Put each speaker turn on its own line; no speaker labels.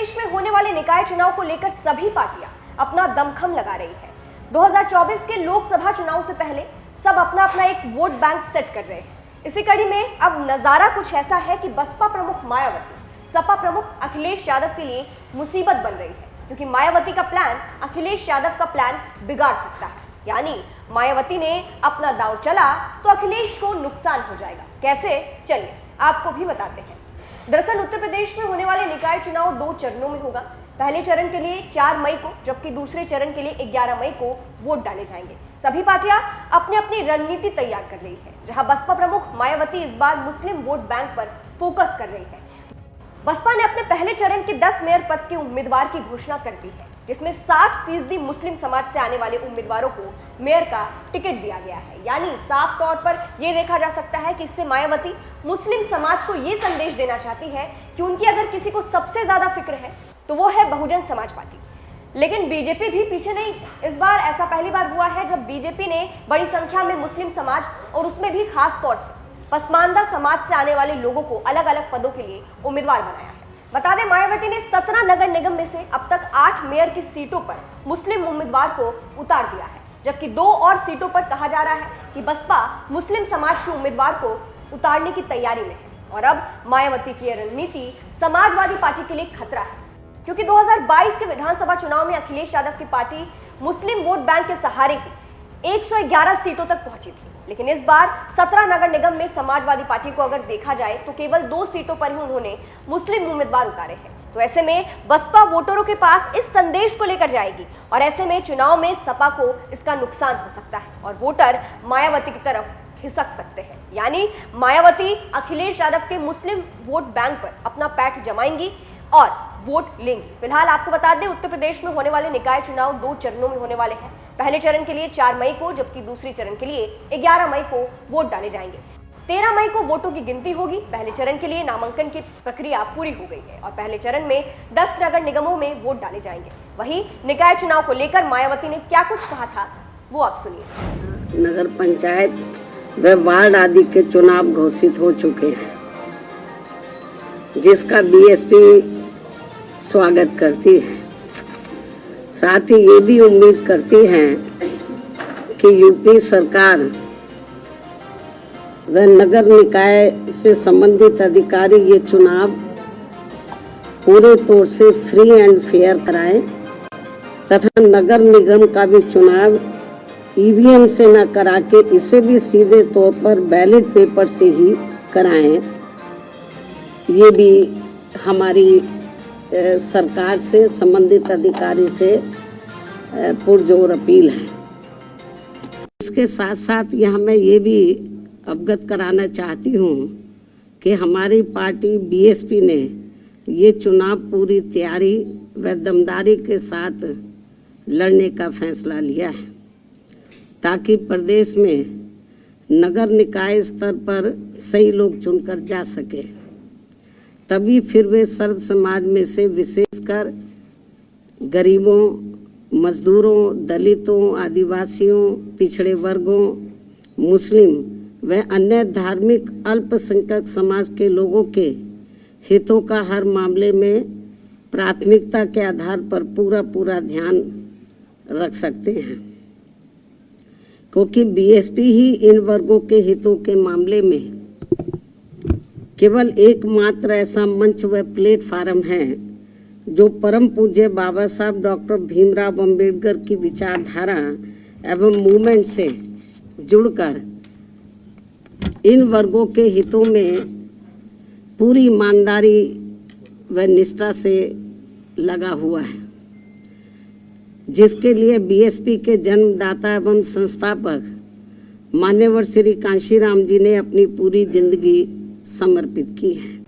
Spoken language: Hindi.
प्रदेश में होने वाले निकाय चुनाव को लेकर सभी पार्टियां अपना दमखम लगा रही है। 2024 के लोकसभा चुनाव से पहले सब अपना अपना एक वोट बैंक सेट कर रहे हैं। इसी कड़ी में अब नजारा कुछ ऐसा है कि बसपा प्रमुख मायावती सपा प्रमुख अखिलेश यादव के लिए मुसीबत बन रही है, क्योंकि मायावती का प्लान अखिलेश यादव का प्लान बिगाड़ सकता है। यानी मायावती ने अपना दांव चला तो अखिलेश को नुकसान हो जाएगा। कैसे, चलिए आपको भी बताते हैं। दरअसल उत्तर प्रदेश में होने वाले निकाय चुनाव 2 चरणों में होगा। पहले चरण के लिए 4 मई को, जबकि दूसरे चरण के लिए 11 मई को वोट डाले जाएंगे। सभी पार्टियां अपनी अपनी रणनीति तैयार कर रही है। जहां बसपा प्रमुख मायावती इस बार मुस्लिम वोट बैंक पर फोकस कर रही है। बसपा ने अपने पहले चरण के 10 मेयर पद के उम्मीदवार की घोषणा कर दी है, जिसमें 60% मुस्लिम समाज से आने वाले उम्मीदवारों को मेयर का टिकट दिया गया है। यानी साफ तौर पर यह देखा जा सकता है कि इससे मायावती मुस्लिम समाज को यह संदेश देना चाहती है कि उनकी अगर किसी को सबसे ज्यादा फिक्र है तो वो है बहुजन समाज पार्टी। लेकिन बीजेपी भी पीछे नहीं है। इस बार ऐसा पहली बार हुआ है जब बीजेपी ने बड़ी संख्या में मुस्लिम समाज और उसमें भी खास तौर से पसमानदा समाज से आने वाले लोगों को अलग अलग पदों के लिए उम्मीदवार बनाया है। बता दें, मायावती ने 17 नगर निगम में से अब तक 8 मेयर की सीटों पर मुस्लिम उम्मीदवार को उतार दिया है, जबकि 2 और सीटों पर कहा जा रहा है कि बसपा मुस्लिम समाज के उम्मीदवार को उतारने की तैयारी में है। और अब मायावती की रणनीति समाजवादी पार्टी के लिए खतरा है, क्योंकि 2022 के विधानसभा चुनाव में अखिलेश यादव की पार्टी मुस्लिम वोट बैंक के सहारे ही 111 सीटों तक पहुंची थी। लेकिन इस बार 17 नगर निगम में समाजवादी पार्टी को अगर देखा जाए तो केवल 2 सीटों पर ही उन्होंने मुस्लिम उम्मीदवार उतारे हैं। तो ऐसे में बसपा वोटरों के पास इस संदेश को लेकर जाएगी और ऐसे में चुनाव में सपा को इसका नुकसान हो सकता है और वोटर मायावती की तरफ खिसक सकते हैं। यानी मायावती अखिलेश यादव के मुस्लिम वोट बैंक पर अपना पैठ जमाएंगी और वोट लेंगी। फिलहाल आपको बता दें, उत्तर प्रदेश में होने वाले निकाय चुनाव 2 चरणों में होने वाले हैं। पहले चरण के लिए 4 मई को, जबकि दूसरे चरण के लिए 11 मई को वोट डाले जाएंगे। 13 मई को वोटों की गिनती होगी। पहले चरण के लिए नामांकन की प्रक्रिया पूरी हो गई है और पहले चरण में 10 नगर निगमों में वोट डाले जाएंगे। वहीं निकाय चुनाव को लेकर मायावती ने क्या कुछ कहा था, वो आप सुनिए।
नगर पंचायत व वार्ड आदि के चुनाव घोषित हो चुके हैं, जिसका बीएसपी स्वागत करती है। साथ ही ये भी उम्मीद करती है कि यूपी सरकार व नगर निकाय से संबंधित अधिकारी ये चुनाव पूरे तौर से फ्री एंड फेयर कराएं तथा नगर निगम का भी चुनाव ईवीएम से न करा के इसे भी सीधे तौर पर बैलेट पेपर से ही कराएं। ये भी हमारी सरकार से, संबंधित अधिकारी से पुरजोर अपील है। इसके साथ साथ यहाँ मैं ये भी अवगत कराना चाहती हूँ कि हमारी पार्टी बीएसपी ने ये चुनाव पूरी तैयारी व दमदारी के साथ लड़ने का फैसला लिया है, ताकि प्रदेश में नगर निकाय स्तर पर सही लोग चुनकर जा सके। तभी फिर वे सर्व समाज में से विशेषकर गरीबों, मजदूरों, दलितों, आदिवासियों, पिछड़े वर्गों, मुस्लिम व अन्य धार्मिक अल्पसंख्यक समाज के लोगों के हितों का हर मामले में प्राथमिकता के आधार पर पूरा ध्यान रख सकते हैं, क्योंकि बीएसपी ही इन वर्गों के हितों के मामले में केवल एकमात्र ऐसा मंच व प्लेटफार्म है जो परम पूज्य बाबा साहब डॉक्टर भीमराव अंबेडकर की विचारधारा एवं मूवमेंट से जुड़कर इन वर्गों के हितों में पूरी ईमानदारी व निष्ठा से लगा हुआ है, जिसके लिए बीएसपी के जन्मदाता एवं संस्थापक मान्यवर श्री कांशीराम जी ने अपनी पूरी जिंदगी समर्पित की है।